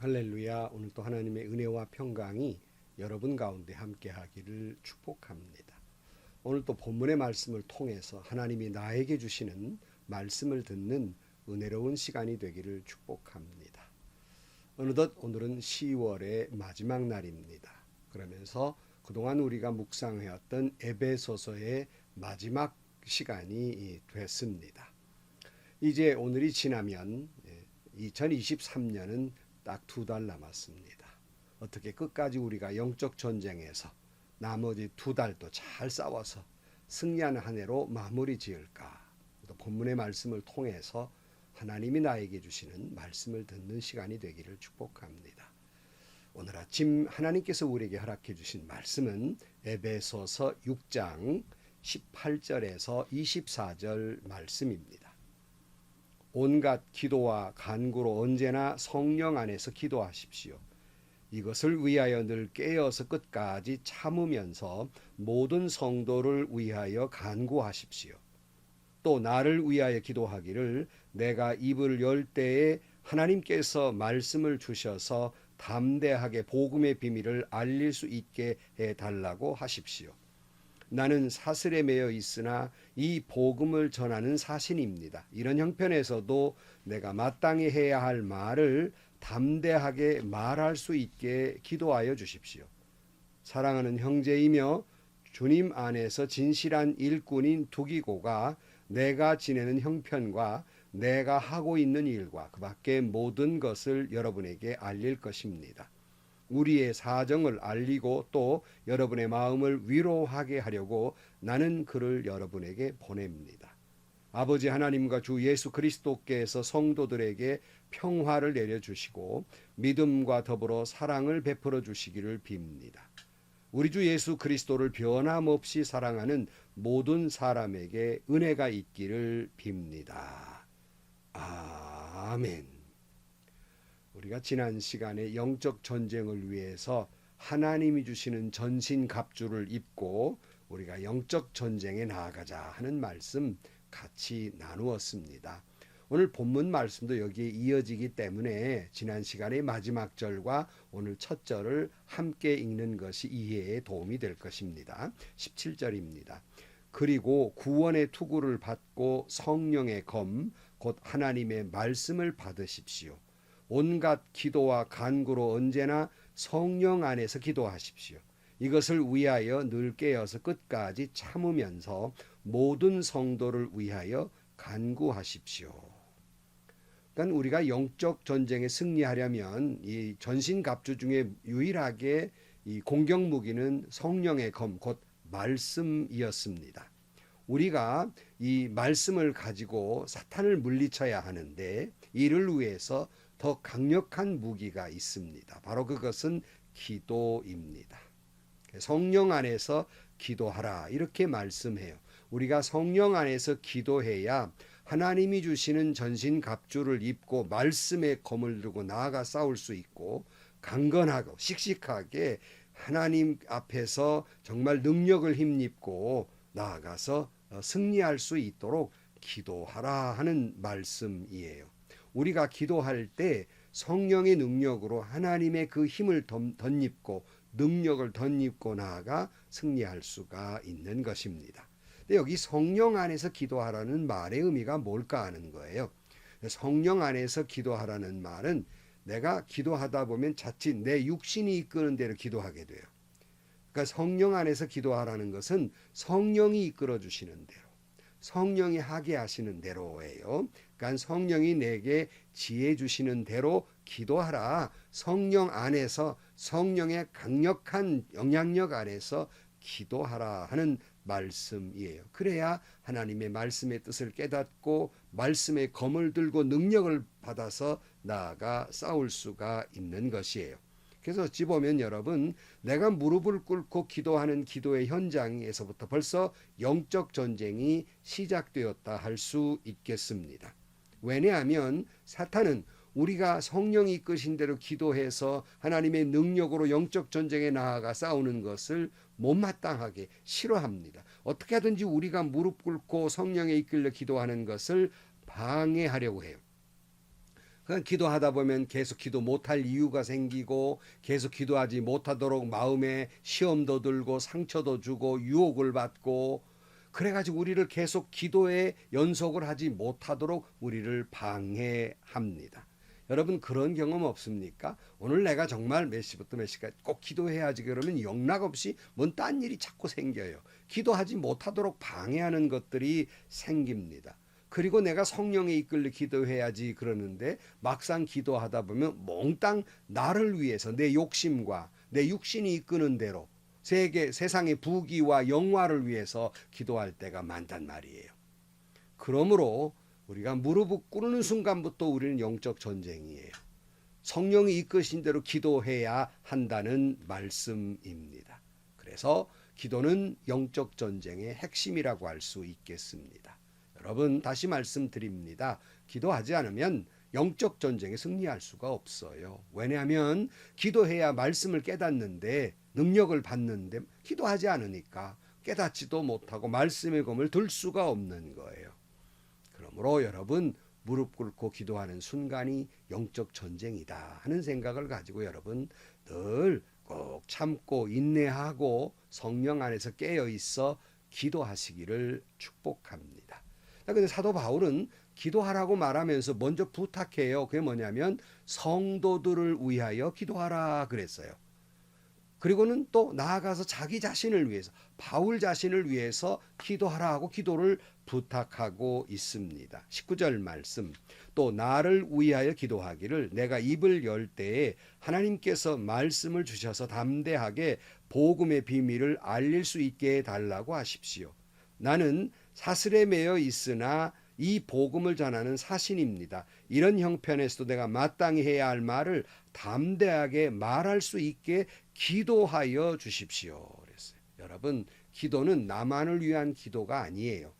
할렐루야. 오늘도 하나님의 은혜와 평강이 여러분 가운데 함께하기를 축복합니다. 오늘도 본문의 말씀을 통해서 하나님이 나에게 주시는 말씀을 듣는 은혜로운 시간이 되기를 축복합니다. 어느덧 오늘은 10월의 마지막 날입니다. 그러면서 그동안 우리가 묵상해왔던 에베소서의 마지막 시간이 됐습니다. 이제 오늘이 지나면 2023년은 딱 2달 남았습니다. 어떻게 끝까지 우리가 영적 전쟁에서 나머지 2달도 잘 싸워서 승리하는 한 해로 마무리 지을까? 또 본문의 말씀을 통해서 하나님이 나에게 주시는 말씀을 듣는 시간이 되기를 축복합니다. 오늘 아침 하나님께서 우리에게 허락해 주신 말씀은 에베소서 6장 18절에서 24절 말씀입니다. 온갖 기도와 간구로 언제나 성령 안에서 기도하십시오. 이것을 위하여 늘 깨어서 끝까지 참으면서 모든 성도를 위하여 간구하십시오. 또 나를 위하여 기도하기를 내가 입을 열 때에 하나님께서 말씀을 주셔서 담대하게 복음의 비밀을 알릴 수 있게 해달라고 하십시오. 나는 사슬에 매여 있으나 이 복음을 전하는 사신입니다. 이런 형편에서도 내가 마땅히 해야 할 말을 담대하게 말할 수 있게 기도하여 주십시오. 사랑하는 형제이며 주님 안에서 진실한 일꾼인 두기고가 내가 지내는 형편과 내가 하고 있는 일과 그 밖의 모든 것을 여러분에게 알릴 것입니다. 우리의 사정을 알리고 또 여러분의 마음을 위로하게 하려고 나는 그를 여러분에게 보냅니다. 아버지 하나님과 주 예수 그리스도께서 성도들에게 평화를 내려주시고 믿음과 더불어 사랑을 베풀어 주시기를 빕니다. 우리 주 예수 그리스도를 변함없이 사랑하는 모든 사람에게 은혜가 있기를 빕니다. 아멘. 우리가 지난 시간에 영적 전쟁을 위해서 하나님이 주시는 전신갑주를 입고 우리가 영적 전쟁에 나아가자 하는 말씀 같이 나누었습니다. 오늘 본문 말씀도 여기에 이어지기 때문에 지난 시간의 마지막 절과 오늘 첫 절을 함께 읽는 것이 이해에 도움이 될 것입니다. 17절입니다. 그리고 구원의 투구를 받고 성령의 검, 곧 하나님의 말씀을 받으십시오. 온갖 기도와 간구로 언제나 성령 안에서 기도하십시오. 이것을 위하여 늘 깨어서 끝까지 참으면서 모든 성도를 위하여 간구하십시오. 그러니까 우리가 영적 전쟁에 승리하려면 이 전신갑주 중에 유일하게 이 공격 무기는 성령의 검, 곧 말씀이었습니다. 우리가 이 말씀을 가지고 사탄을 물리쳐야 하는데 이를 위해서 더 강력한 무기가 있습니다. 바로 그것은 기도입니다. 성령 안에서 기도하라 이렇게 말씀해요. 우리가 성령 안에서 기도해야 하나님이 주시는 전신갑주를 입고 말씀의 검을 들고 나아가 싸울 수 있고 강건하고 씩씩하게 하나님 앞에서 정말 능력을 힘입고 나아가서 승리할 수 있도록 기도하라 하는 말씀이에요. 우리가 기도할 때 성령의 능력으로 하나님의 그 힘을 덧입고 능력을 덧입고 나아가 승리할 수가 있는 것입니다. 근데 여기 성령 안에서 기도하라는 말의 의미가 뭘까 하는 거예요. 성령 안에서 기도하라는 말은 내가 기도하다 보면 자칫 내 육신이 이끄는 대로 기도하게 돼요. 그러니까 성령 안에서 기도하라는 것은 성령이 이끌어 주시는 대로, 성령이 하게 하시는 대로예요. 그러니까 성령이 내게 지혜 주시는 대로 기도하라. 성령 안에서 성령의 강력한 영향력 안에서 기도하라 하는 말씀이에요. 그래야 하나님의 말씀의 뜻을 깨닫고 말씀의 검을 들고 능력을 받아서 나아가 싸울 수가 있는 것이에요. 그래서 어찌 보면 여러분 내가 무릎을 꿇고 기도하는 기도의 현장에서부터 벌써 영적 전쟁이 시작되었다 할 수 있겠습니다. 왜냐하면 사탄은 우리가 성령이 이끄신 대로 기도해서 하나님의 능력으로 영적 전쟁에 나아가 싸우는 것을 못마땅하게 싫어합니다. 어떻게 하든지 우리가 무릎 꿇고 성령에 이끌려 기도하는 것을 방해하려고 해요. 그냥 기도하다 보면 계속 기도 못할 이유가 생기고 계속 기도하지 못하도록 마음에 시험도 들고 상처도 주고 유혹을 받고 그래가지고 우리를 계속 기도에 연속을 하지 못하도록 우리를 방해합니다. 여러분 그런 경험 없습니까? 오늘 내가 정말 몇 시부터 몇 시까지 꼭 기도해야지 그러면 영락없이 뭔 딴 일이 자꾸 생겨요. 기도하지 못하도록 방해하는 것들이 생깁니다. 그리고 내가 성령에 이끌려 기도해야지 그러는데 막상 기도하다 보면 몽땅 나를 위해서 내 욕심과 내 육신이 이끄는 대로 세상의 부귀와 영화를 위해서 기도할 때가 많단 말이에요. 그러므로 우리가 무릎을 꿇는 순간부터 우리는 영적 전쟁이에요. 성령이 이끄신 대로 기도해야 한다는 말씀입니다. 그래서 기도는 영적 전쟁의 핵심이라고 할 수 있겠습니다. 여러분 다시 말씀드립니다. 기도하지 않으면 영적 전쟁에 승리할 수가 없어요. 왜냐하면 기도해야 말씀을 깨닫는데 능력을 받는데 기도하지 않으니까 깨닫지도 못하고 말씀의 검을 들 수가 없는 거예요. 그러므로 여러분 무릎 꿇고 기도하는 순간이 영적 전쟁이다 하는 생각을 가지고 여러분 늘 꼭 참고 인내하고 성령 안에서 깨어 있어 기도하시기를 축복합니다. 근데 사도 바울은 기도하라고 말하면서 먼저 부탁해요. 그게 뭐냐면 성도들을 위하여 기도하라 그랬어요. 그리고는 또 나아가서 자기 자신을 위해서 바울 자신을 위해서 기도하라 하고 기도를 부탁하고 있습니다. 19절 말씀 또 나를 위하여 기도하기를 내가 입을 열 때에 하나님께서 말씀을 주셔서 담대하게 복음의 비밀을 알릴 수 있게 해달라고 하십시오. 나는 사슬에 매여 있으나 이 복음을 전하는 사신입니다. 이런 형편에서도 내가 마땅히 해야 할 말을 담대하게 말할 수 있게 기도하여 주십시오. 그랬어요. 여러분, 기도는 나만을 위한 기도가 아니에요.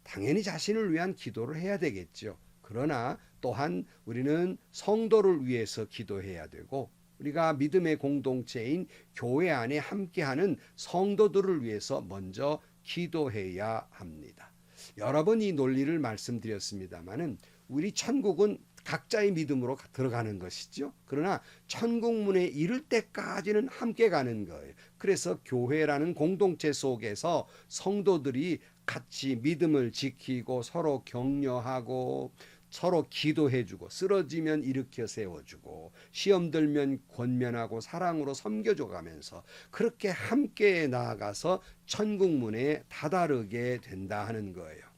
당연히 자신을 위한 기도를 해야 되겠죠. 그러나 또한 우리는 성도를 위해서 기도해야 되고 우리가 믿음의 공동체인 교회 안에 함께하는 성도들을 위해서 먼저 기도해야 합니다. 여러 번 이 논리를 말씀드렸습니다마는 우리 천국은 각자의 믿음으로 들어가는 것이죠. 그러나 천국문에 이를 때까지는 함께 가는 거예요. 그래서 교회라는 공동체 속에서 성도들이 같이 믿음을 지키고 서로 격려하고 서로 기도해주고 쓰러지면 일으켜 세워주고 시험 들면 권면하고 사랑으로 섬겨줘가면서 그렇게 함께 나아가서 천국문에 다다르게 된다 하는 거예요.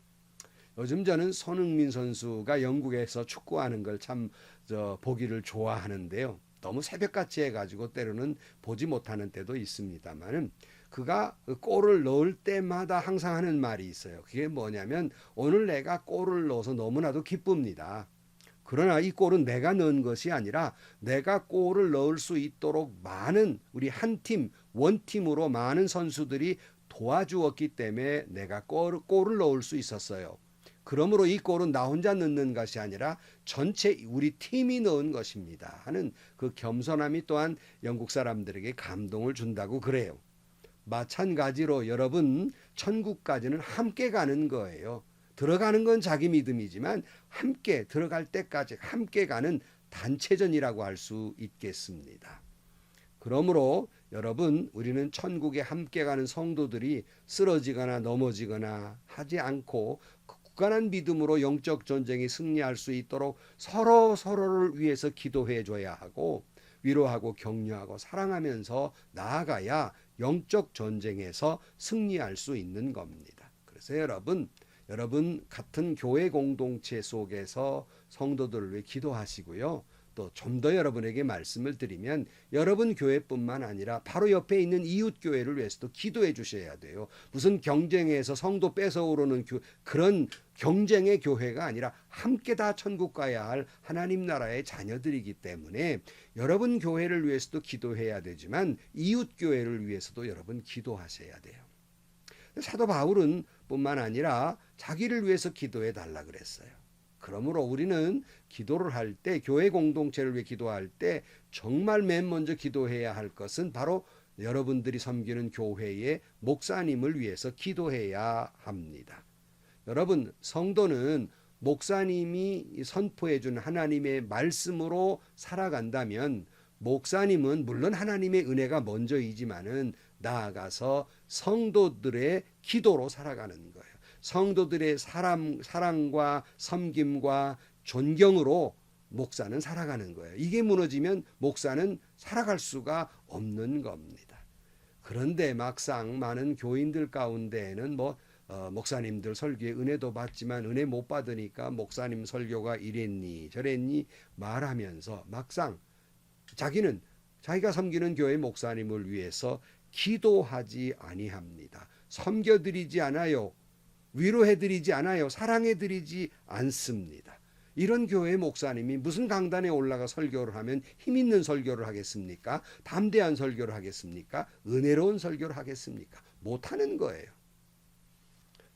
요즘 저는 손흥민 선수가 영국에서 축구하는 걸 참 보기를 좋아하는데요. 너무 새벽같이 해가지고 때로는 보지 못하는 때도 있습니다만은 그가 골을 넣을 때마다 항상 하는 말이 있어요. 그게 뭐냐면 오늘 내가 골을 넣어서 너무나도 기쁩니다. 그러나 이 골은 내가 넣은 것이 아니라 내가 골을 넣을 수 있도록 많은 우리 한 팀, 원팀으로 많은 선수들이 도와주었기 때문에 내가 골을 넣을 수 있었어요. 그러므로 이 골은 나 혼자 넣는 것이 아니라 전체 우리 팀이 넣은 것입니다 하는 그 겸손함이 또한 영국 사람들에게 감동을 준다고 그래요. 마찬가지로 여러분 천국까지는 함께 가는 거예요. 들어가는 건 자기 믿음이지만 함께 들어갈 때까지 함께 가는 단체전이라고 할 수 있겠습니다. 그러므로 여러분 우리는 천국에 함께 가는 성도들이 쓰러지거나 넘어지거나 하지 않고 굳건한 믿음으로 영적 전쟁에 승리할 수 있도록 서로를 위해서 기도해 줘야 하고 위로하고 격려하고 사랑하면서 나아가야 영적 전쟁에서 승리할 수 있는 겁니다. 그래서 여러분 같은 교회 공동체 속에서 성도들을 위해 기도하시고요. 또 좀 더 여러분에게 말씀을 드리면 여러분 교회뿐만 아니라 바로 옆에 있는 이웃 교회를 위해서도 기도해 주셔야 돼요. 무슨 경쟁에서 성도 뺏어오르는 그런 경쟁의 교회가 아니라 함께 다 천국 가야 할 하나님 나라의 자녀들이기 때문에 여러분 교회를 위해서도 기도해야 되지만 이웃 교회를 위해서도 여러분 기도하셔야 돼요. 사도 바울은 뿐만 아니라 자기를 위해서 기도해 달라 그랬어요. 그러므로 우리는 기도를 할 때 교회 공동체를 위해 기도할 때 정말 맨 먼저 기도해야 할 것은 바로 여러분들이 섬기는 교회의 목사님을 위해서 기도해야 합니다. 여러분 성도는 목사님이 선포해 준 하나님의 말씀으로 살아간다면 목사님은 물론 하나님의 은혜가 먼저이지만은 나아가서 성도들의 기도로 살아가는 거예요. 성도들의 사랑과 섬김과 존경으로 목사는 살아가는 거예요. 이게 무너지면 목사는 살아갈 수가 없는 겁니다. 그런데 막상 많은 교인들 가운데에는 목사님들 설교에 은혜도 받지만 은혜 못 받으니까 목사님 설교가 이랬니 저랬니 말하면서 막상 자기는 자기가 섬기는 교회 목사님을 위해서 기도하지 아니합니다. 섬겨드리지 않아요. 위로해드리지 않아요. 사랑해드리지 않습니다. 이런 교회 목사님이 무슨 강단에 올라가 설교를 하면 힘있는 설교를 하겠습니까? 담대한 설교를 하겠습니까? 은혜로운 설교를 하겠습니까? 못하는 거예요.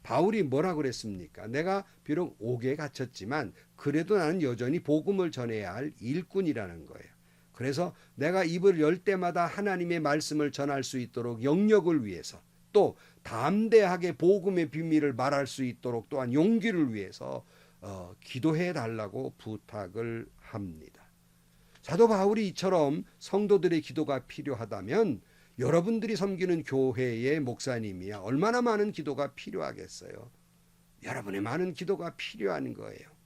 바울이 뭐라 그랬습니까? 내가 비록 옥에 갇혔지만 그래도 나는 여전히 복음을 전해야 할 일꾼이라는 거예요. 그래서 내가 입을 열 때마다 하나님의 말씀을 전할 수 있도록 영역을 위해서 또 담대하게 복음의 비밀을 말할 수 있도록 또한 용기를 위해서 기도해 달라고 부탁을 합니다. 사도 바울이 이처럼 성도들의 기도가 필요하다면 여러분들이 섬기는 교회의 목사님이야 얼마나 많은 기도가 필요하겠어요. 여러분의 많은 기도가 필요한 거예요.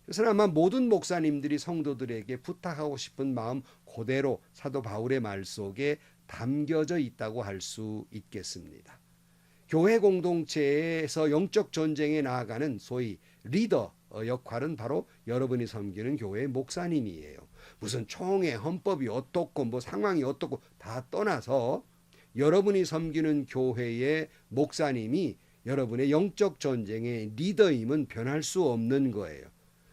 그래서 아마 모든 목사님들이 성도들에게 부탁하고 싶은 마음 그대로 사도 바울의 말 속에 담겨져 있다고 할 수 있겠습니다. 교회 공동체에서 영적 전쟁에 나아가는 소위 리더 역할은 바로 여러분이 섬기는 교회 목사님이에요. 무슨 총회 헌법이 어떻고 상황이 어떻고 다 떠나서 여러분이 섬기는 교회의 목사님이 여러분의 영적 전쟁의 리더임은 변할 수 없는 거예요.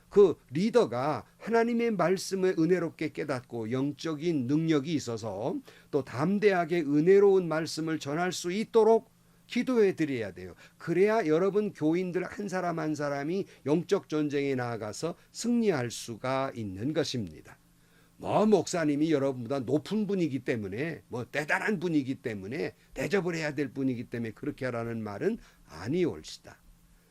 그 리더가 하나님의 말씀을 은혜롭게 깨닫고 영적인 능력이 있어서 또 담대하게 은혜로운 말씀을 전할 수 있도록 기도해 드려야 돼요. 그래야 여러분 교인들 한 사람 한 사람이 영적 전쟁에 나아가서 승리할 수가 있는 것입니다. 목사님이 여러분보다 높은 분이기 때문에 대단한 분이기 때문에 대접을 해야 될 분이기 때문에 그렇게 하라는 말은 아니올시다.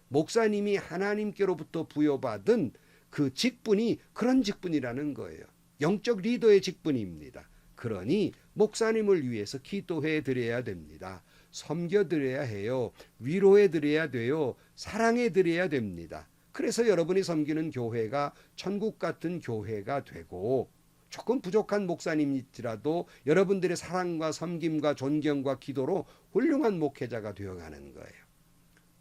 목사님이 하나님께로부터 부여받은 그 직분이 그런 직분이라는 거예요. 영적 리더의 직분입니다. 그러니 목사님을 위해서 기도해 드려야 됩니다. 섬겨 드려야 해요. 위로해 드려야 돼요. 사랑해 드려야 됩니다. 그래서 여러분이 섬기는 교회가 천국 같은 교회가 되고 조금 부족한 목사님일지라도 여러분들의 사랑과 섬김과 존경과 기도로 훌륭한 목회자가 되어가는 거예요.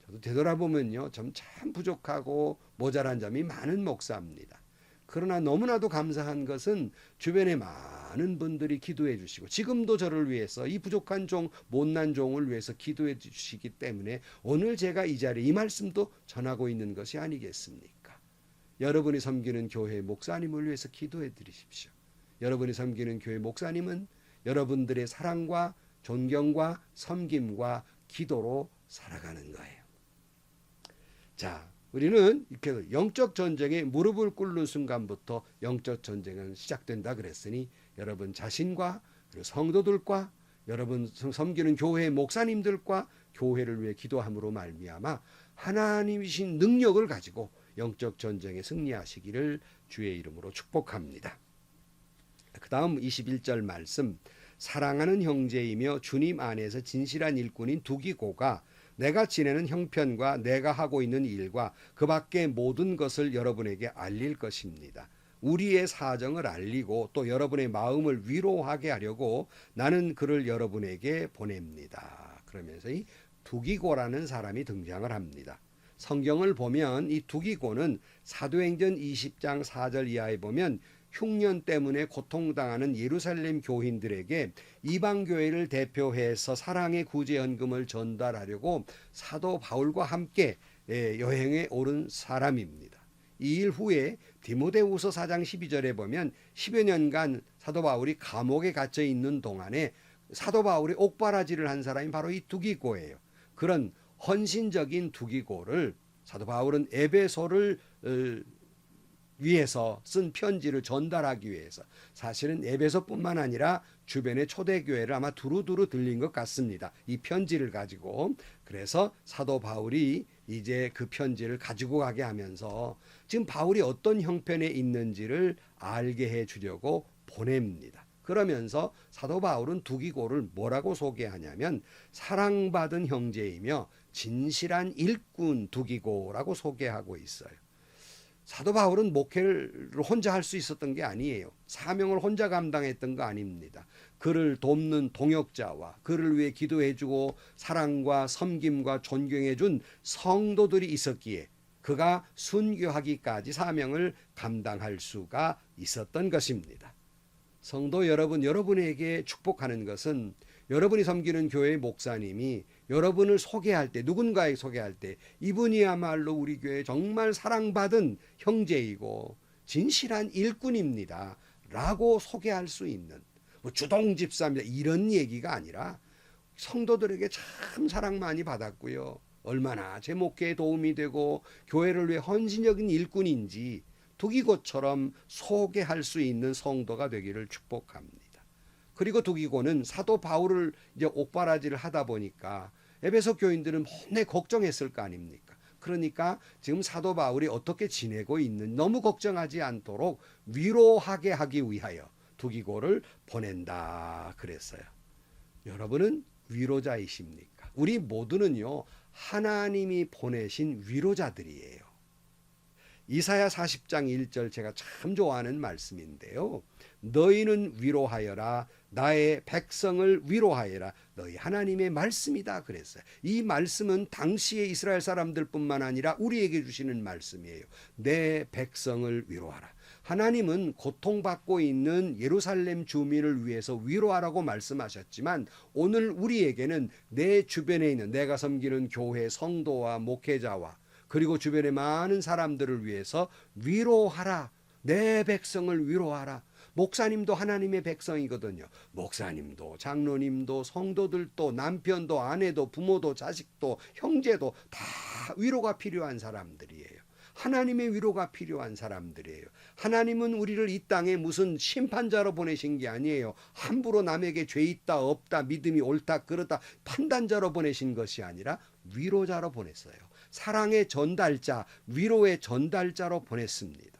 저도 되돌아보면요, 참 부족하고 모자란 점이 많은 목사입니다. 그러나 너무나도 감사한 것은 주변에 많은 분들이 기도해 주시고 지금도 저를 위해서 이 부족한 종, 못난 종을 위해서 기도해 주시기 때문에 오늘 제가 이 자리에 이 말씀도 전하고 있는 것이 아니겠습니까? 여러분이 섬기는 교회 목사님을 위해서 기도해 드리십시오. 여러분이 섬기는 교회 목사님은 여러분들의 사랑과 존경과 섬김과 기도로 살아가는 거예요. 자, 우리는 이렇게 영적 전쟁에 무릎을 꿇는 순간부터 영적 전쟁은 시작된다 그랬으니 여러분 자신과 그리고 성도들과 여러분 섬기는 교회 목사님들과 교회를 위해 기도함으로 말미암아 하나님이신 능력을 가지고 영적 전쟁에 승리하시기를 주의 이름으로 축복합니다. 그 다음 21절 말씀, 사랑하는 형제이며 주님 안에서 진실한 일꾼인 두기고가 내가 지내는 형편과 내가 하고 있는 일과 그 밖의 모든 것을 여러분에게 알릴 것입니다. 우리의 사정을 알리고 또 여러분의 마음을 위로하게 하려고 나는 그를 여러분에게 보냅니다. 그러면서 이 두기고라는 사람이 등장을 합니다. 성경을 보면 이 두기고는 사도행전 20장 4절 이하에 보면 흉년 때문에 고통당하는 예루살렘 교인들에게 이방교회를 대표해서 사랑의 구제연금을 전달하려고 사도 바울과 함께 여행에 오른 사람입니다. 이 일 후에 디모데후서 4장 12절에 보면 10여 년간 사도 바울이 감옥에 갇혀 있는 동안에 사도 바울이 옥바라지를 한 사람이 바로 이 두기고예요. 그런 헌신적인 두기고를 사도 바울은 에베소를 위해서 쓴 편지를 전달하기 위해서 사실은 에베소뿐만 아니라 주변의 초대교회를 아마 두루두루 들린 것 같습니다. 이 편지를 가지고 그래서 사도 바울이 이제 그 편지를 가지고 가게 하면서 지금 바울이 어떤 형편에 있는지를 알게 해 주려고 보냅니다. 그러면서 사도 바울은 두기고를 뭐라고 소개하냐면 사랑받은 형제이며 진실한 일꾼 두기고라고 소개하고 있어요. 사도 바울은 목회를 혼자 할 수 있었던 게 아니에요. 사명을 혼자 감당했던 거 아닙니다. 그를 돕는 동역자와 그를 위해 기도해주고 사랑과 섬김과 존경해준 성도들이 있었기에 그가 순교하기까지 사명을 감당할 수가 있었던 것입니다. 성도 여러분, 여러분에게 축복하는 것은 여러분이 섬기는 교회의 목사님이 여러분을 소개할 때, 누군가에게 소개할 때 이분이야말로 우리 교회 정말 사랑받은 형제이고 진실한 일꾼입니다 라고 소개할 수 있는, 뭐 주동 집사입니다 이런 얘기가 아니라 성도들에게 참 사랑 많이 받았고요, 얼마나 제 목회에 도움이 되고 교회를 위해 헌신적인 일꾼인지 두기고처럼 소개할 수 있는 성도가 되기를 축복합니다. 그리고 두기고는 사도 바울을 이제 옥바라지를 하다 보니까 에베소 교인들은 맨날 걱정했을 거 아닙니까? 그러니까 지금 사도 바울이 어떻게 지내고 있는, 너무 걱정하지 않도록 위로하게 하기 위하여 두기고를 보낸다 그랬어요. 여러분은 위로자이십니까? 우리 모두는요, 하나님이 보내신 위로자들이에요. 이사야 40장 1절 제가 참 좋아하는 말씀인데요. 너희는 위로하여라, 나의 백성을 위로하여라, 너희 하나님의 말씀이다 그랬어요. 이 말씀은 당시의 이스라엘 사람들뿐만 아니라 우리에게 주시는 말씀이에요. 내 백성을 위로하라. 하나님은 고통받고 있는 예루살렘 주민을 위해서 위로하라고 말씀하셨지만 오늘 우리에게는 내 주변에 있는 내가 섬기는 교회 성도와 목회자와 그리고 주변의 많은 사람들을 위해서 위로하라. 내 백성을 위로하라. 목사님도 하나님의 백성이거든요. 목사님도 장로님도 성도들도 남편도 아내도 부모도 자식도 형제도 다 위로가 필요한 사람들이에요. 하나님의 위로가 필요한 사람들이에요. 하나님은 우리를 이 땅에 무슨 심판자로 보내신 게 아니에요. 함부로 남에게 죄 있다 없다 믿음이 옳다 그르다 판단자로 보내신 것이 아니라 위로자로 보냈어요. 사랑의 전달자, 위로의 전달자로 보냈습니다.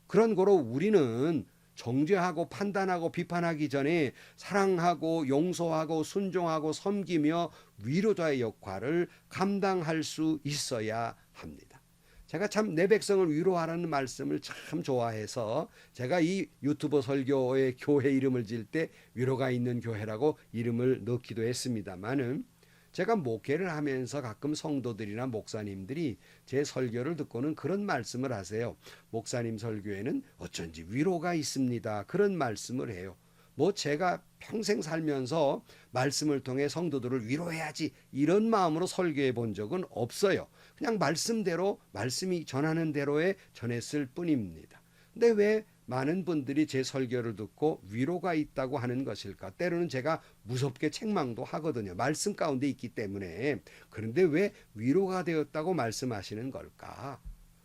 그런 거로 우리는 정죄하고 판단하고 비판하기 전에 사랑하고 용서하고 순종하고 섬기며 위로자의 역할을 감당할 수 있어야 합니다. 제가 참 내 백성을 위로하라는 말씀을 참 좋아해서 제가 이 유튜버 설교의 교회 이름을 지을 때 위로가 있는 교회라고 이름을 넣기도 했습니다만은 제가 목회를 하면서 가끔 성도들이나 목사님들이 제 설교를 듣고는 그런 말씀을 하세요. 목사님 설교에는 어쩐지 위로가 있습니다. 그런 말씀을 해요. 뭐 제가 평생 살면서 말씀을 통해 성도들을 위로해야지 이런 마음으로 설교해 본 적은 없어요. 그냥 말씀대로 말씀이 전하는 대로에 전했을 뿐입니다. 근데 왜 많은 분들이 제 설교를 듣고 위로가 있다고 하는 것일까? 때로는 제가 무섭게 책망도 하거든요. 말씀 가운데 있기 때문에. 그런데 왜 위로가 되었다고 말씀하시는 걸까?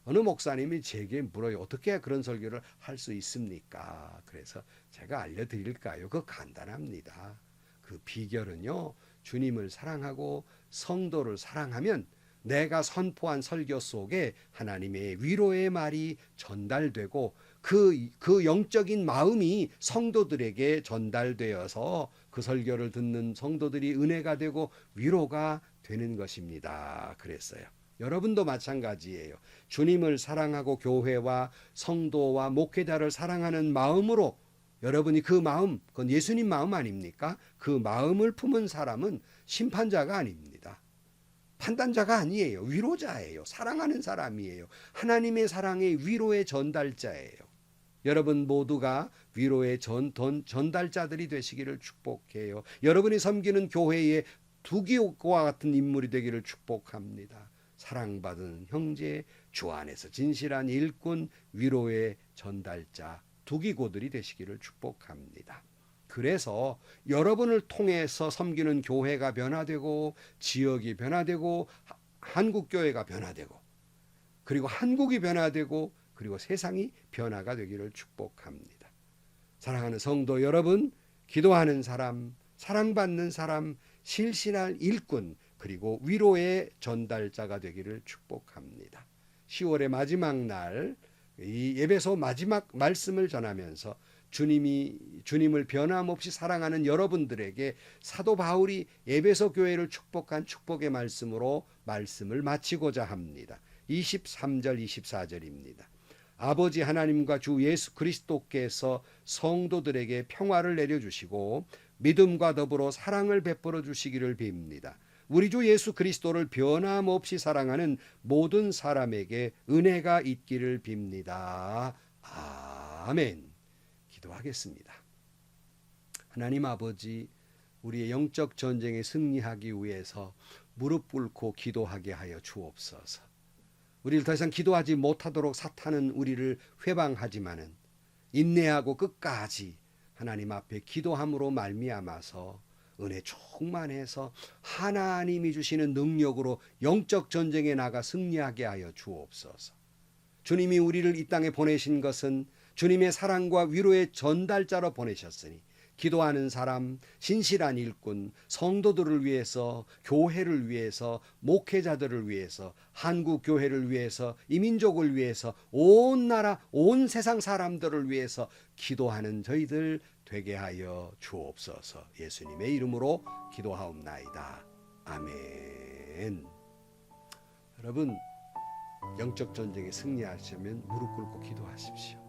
어느 목사님이 제게 물어요. 어떻게 그런 설교를 할 수 있습니까? 그래서 제가 알려드릴까요? 그거 간단합니다. 그 비결은요, 주님을 사랑하고 성도를 사랑하면 내가 선포한 설교 속에 하나님의 위로의 말이 전달되고 그 영적인 마음이 성도들에게 전달되어서 그 설교를 듣는 성도들이 은혜가 되고 위로가 되는 것입니다. 그랬어요. 여러분도 마찬가지예요. 주님을 사랑하고 교회와 성도와 목회자를 사랑하는 마음으로 여러분이 그 마음, 그건 예수님 마음 아닙니까? 그 마음을 품은 사람은 심판자가 아닙니다. 판단자가 아니에요. 위로자예요. 사랑하는 사람이에요. 하나님의 사랑의 위로의 전달자예요. 여러분 모두가 위로의 전달자들이 되시기를 축복해요. 여러분이 섬기는 교회의 두기옥과 같은 인물이 되기를 축복합니다. 사랑받은 형제, 주 안에서 진실한 일꾼, 위로의 전달자, 두기고들이 되시기를 축복합니다. 그래서 여러분을 통해서 섬기는 교회가 변화되고 지역이 변화되고 한국교회가 변화되고 그리고 한국이 변화되고 그리고 세상이 변화가 되기를 축복합니다. 사랑하는 성도 여러분, 기도하는 사람, 사랑받는 사람, 실신할 일꾼, 그리고 위로의 전달자가 되기를 축복합니다. 10월의 마지막 날 이 예배소 마지막 말씀을 전하면서 주님을 변함없이 사랑하는 여러분들에게 사도 바울이 에베소 교회를 축복한 축복의 말씀으로 말씀을 마치고자 합니다. 23절 24절입니다. 아버지 하나님과 주 예수 그리스도께서 성도들에게 평화를 내려주시고 믿음과 더불어 사랑을 베풀어 주시기를 빕니다. 우리 주 예수 그리스도를 변함없이 사랑하는 모든 사람에게 은혜가 있기를 빕니다. 아멘. 기도하겠습니다. 하나님 아버지, 우리의 영적 전쟁에 승리하기 위해서 무릎 꿇고 기도하게 하여 주옵소서. 우리를 더 이상 기도하지 못하도록 사탄은 우리를 회방하지만은 인내하고 끝까지 하나님 앞에 기도함으로 말미암아서 은혜 충만해서 하나님이 주시는 능력으로 영적 전쟁에 나가 승리하게 하여 주옵소서. 주님이 우리를 이 땅에 보내신 것은 주님의 사랑과 위로의 전달자로 보내셨으니 기도하는 사람, 신실한 일꾼, 성도들을 위해서, 교회를 위해서, 목회자들을 위해서, 한국 교회를 위해서, 이민족을 위해서, 온 나라, 온 세상 사람들을 위해서 기도하는 저희들 되게 하여 주옵소서. 예수님의 이름으로 기도하옵나이다. 아멘. 여러분, 영적 전쟁에 승리하시려면 무릎 꿇고 기도하십시오.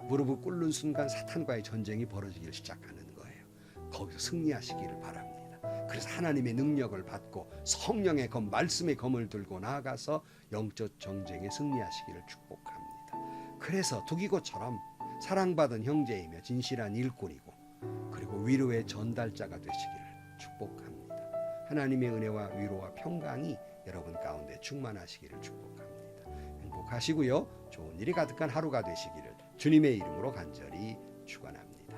무릎을 꿇는 순간 사탄과의 전쟁이 벌어지기 시작하는 거예요. 거기서 승리하시기를 바랍니다. 그래서 하나님의 능력을 받고 성령의 검, 말씀의 검을 들고 나아가서 영적 전쟁에 승리하시기를 축복합니다. 그래서 두기고처럼 사랑받은 형제이며 진실한 일꾼이고 그리고 위로의 전달자가 되시기를 축복합니다. 하나님의 은혜와 위로와 평강이 여러분 가운데 충만하시기를 축복합니다. 행복하시고요. 좋은 일이 가득한 하루가 되시기를 주님의 이름으로 간절히 축원합니다.